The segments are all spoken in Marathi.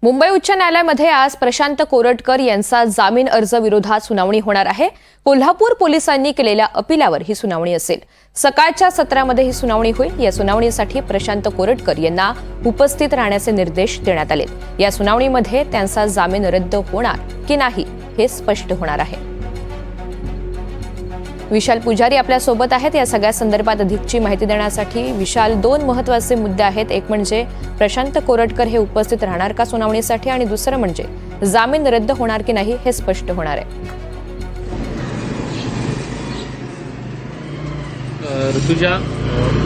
मुंबई उच्च न्यायालयामध्ये आज प्रशांत कोरटकर यांचा जामीन अर्ज विरोधात सुनावणी होणार आहे। कोल्हापूर पोलिसांनी केलेल्या अपिलावर ही सुनावणी असेल। सकाळच्या सत्रामध्ये ही सुनावणी होईल। या सुनावणीसाठी प्रशांत कोरटकर यांना उपस्थित राहण्याचे निर्देश देण्यात आले। या सुनावणीमध्ये त्यांचा जामीन रद्द होणार की नाही हे स्पष्ट होणार आहे। विशाल पुजारी आपल्या सोबत आहेत। या सगळ्या संदर्भात अधिकची माहिती देण्यासाठी विशाल, दोन महत्त्वाचे मुद्दे आहेत। एक म्हणजे प्रशांत कोरटकर हे उपस्थित राहणार का सुनावणीसाठी, आणि दुसरं म्हणजे जामीन रद्द होणार की नाही हे स्पष्ट होणार आहे। ऋतुजा,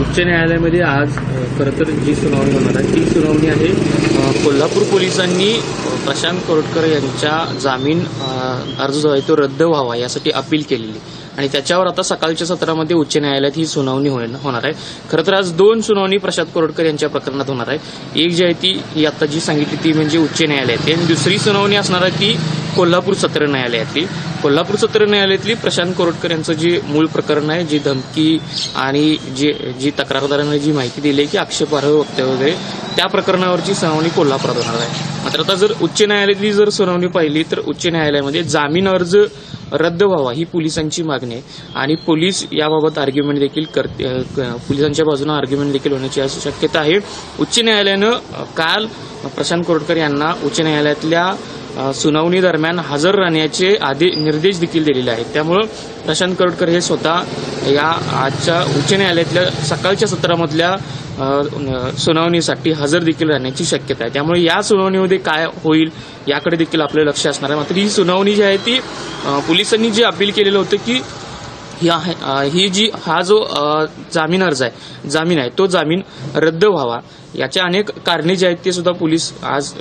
उच्च न्यायालयामध्ये आज खरं तर जी सुनावणी होणार आहे ती सुनावणी आहे कोल्हापूर पोलिसांनी प्रशांत कोरटकर यांच्या जामीन अर्ज जो आहे तो रद्द व्हावा यासाठी अपील केलेली, आणि त्याच्यावर आता सकाळच्या सत्रामध्ये उच्च न्यायालयात ही सुनावणी होणार आहे। खरं तर आज दोन सुनावणी प्रशांत कोरटकर यांच्या प्रकरणात होणार आहे। एक जी आहे ती ही आता जी सांगितली ती म्हणजे उच्च न्यायालयात, आणि दुसरी सुनावणी असणार आहे ती कोल्हापूर सत्र न्यायालयातली। कोल्हापूर सत्र न्यायालयातली प्रशांत कोरटकर यांचं जे मूळ प्रकरण आहे, जी धमकी आणि जी तक्रारदारांनी जी माहिती दिली आहे की आक्षेपार्ह वक्तव्य वगैरे, त्या प्रकरणावरची सुनावणी कोल्हापुरात होणार आहे। मात्र आता जर उच्च न्यायालयातली जर सुनावणी पाहिली तर उच्च न्यायालयामध्ये जामीन अर्ज रद्द व्हावा ही पोलिसांची मागणी आहे, आणि पोलीस याबाबत आर्ग्युमेंट देखील पोलिसांच्या बाजूने आर्ग्युमेंट देखील होण्याची शक्यता आहे। उच्च न्यायालयानं काल प्रशांत कोरटकर यांना उच्च न्यायालयातल्या सुनावणी दरम्यान हजर राहण्याचे निर्देश देखील दिलेले आहेत। त्यामुळे प्रशांत कोरटकर हे स्वतः या आजच्या उच्च न्यायालयातल्या सकाळच्या सत्रामधल्या सुनावणीसाठी हजर देखील राहण्याची शक्यता आहे। त्यामुळे या सुनावणीमध्ये काय होईल याकडे देखील आपलं लक्ष असणार आहे। मात्र ही सुनावणी जी आहे ती पोलिसांनी जे अपील केलेलं होतं की हा जो जामीन अर्ज आहे, जामीन आहे, तो जामीन रद्द व्हावा, याच्या अनेक कारणे जे आहेत ते सुद्धा पोलीस आज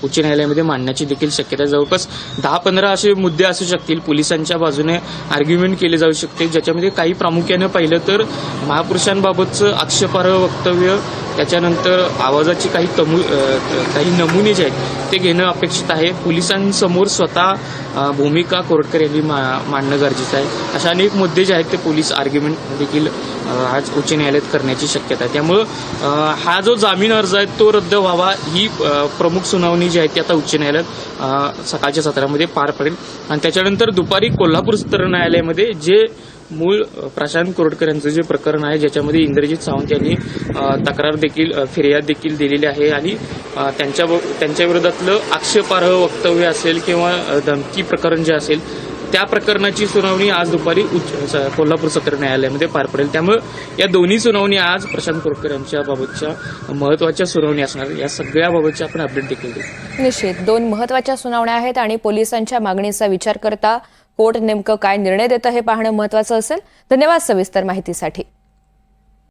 उच्च न्यायालयामध्ये मांडण्याची देखील शक्यता आहे। जवळपास 10-15 असे मुद्दे असू शकतील, पोलिसांच्या बाजूने आर्ग्युमेंट केले जाऊ शकते, ज्याच्यामध्ये काही प्रामुख्याने पाहिलं तर महापुरुषांबाबतचं आक्षेपार्ह वक्तव्य, त्याच्यानंतर आवाजाची काही नमुने जे आहेत ते घेणं अपेक्षित आहे। पोलिसांसमोर स्वतः भूमिका कोरटकर यांनी मांडणं गरजेचं आहे। अशा अनेक मुद्दे जे आहेत ते पोलीस आर्ग्युमेंट देखील आज उच्च न्यायालयात करण्याची शक्यता आहे। त्यामुळं हा जो जामीन अर्ज आहे तो रद्द व्हावा ही प्रमुख सुनावणी जी आहे ती आता उच्च न्यायालयात सकाळच्या सत्रामध्ये पार पडेल, आणि त्याच्यानंतर दुपारी कोल्हापूर सत्र न्यायालयामध्ये जे मूळ प्रशांत कोरटकर यांचं जे प्रकरण आहे, ज्याच्यामध्ये इंद्रजित सावंत यांनी फिर्याद देखील दिलेली आहे, आणि त्यांच्या विरोधातलं आक्षेपार्ह वक्तव्य असेल किंवा धमकी प्रकरण जे असेल त्या प्रकरणाची सुनावणी आज दुपारी कोल्हापूर सत्र न्यायालयामध्ये पार पडेल। त्यामुळे या दोन्ही सुनावणी आज प्रशांत कोरटकर यांच्या बाबतच्या महत्त्वाच्या सुनावणी असणार, या सगळ्या बाबतच्या आपण अपडेट देखील देऊ। निश्चित दोन महत्त्वाच्या सुनावण्या आहेत, आणि पोलिसांच्या मागणीचा विचार करता कोर्ट नेमकं काय निर्णय देतं हे पाहणं महत्त्वाचं असेल। धन्यवाद सविस्तर माहितीसाठी।